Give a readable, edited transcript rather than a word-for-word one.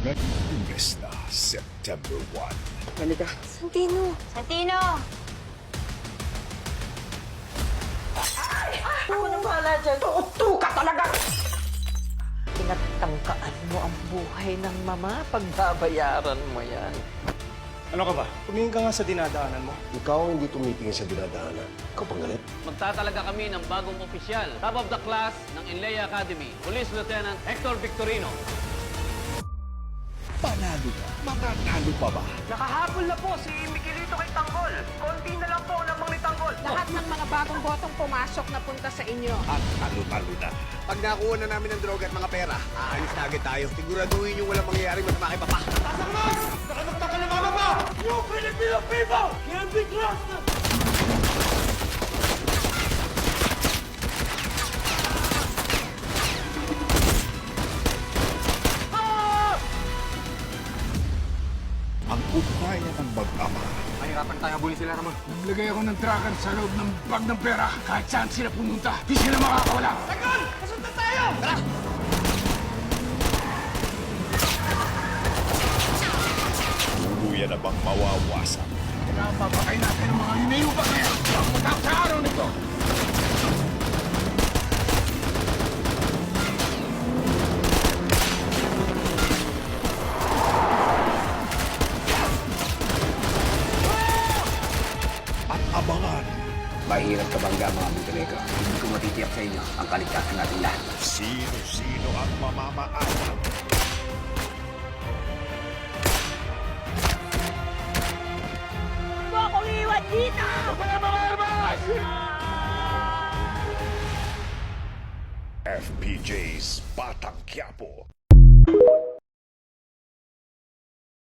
Ngayong Lunes na, September 1. Halika. Santino! Santino! Ako na bahala dyan. Tuto ka talaga! Pinagtangkaan mo ang buhay ng mama, pagbabayaran mo yan. Ano ka ba? Tumingin ka nga sa dinadaanan mo. Ikaw ang hindi tumitingin sa dinadaanan. Ikaw pang galit. Magtatalaga kami ng bagong opisyal. Top of the class ng Inlea Academy, Police Lieutenant Hector Victorino. Panalo ka, matatalo pa ba? Nakahabol na po si Miguelito kay Tanggol. Konti na lang po lamang ni Tanggol. Lahat ng mga bagong botong pumasok na punta sa inyo. At talo-talo na. Pag nakuha na namin ng droga at mga pera, aalis na agad tayo. Siguraduhin yung walang mangyayari masama kay Papa. Ang ugnayan ng mag-ama. Mahirapan tayo habulin sila, Ramon. Naglagay ako ng tracker sa loob ng bag ng pera. Kahit saan sila pumunta, di sila makakawala. Sagol! Kasunta tayo! Tara! Tuluyan na bang mawawasak? Napapakay natin ang mga hinayupak na yan. Matapos sa araw nito. At abangan Mahirap ka bangga, mga Montenegro. Hindi ko matitiyak sa inyo ang kaligtasan natin lahat. sino-sino ang mamamaalam. Huwag akong iwan dito! FPJ's Batang Quiapo.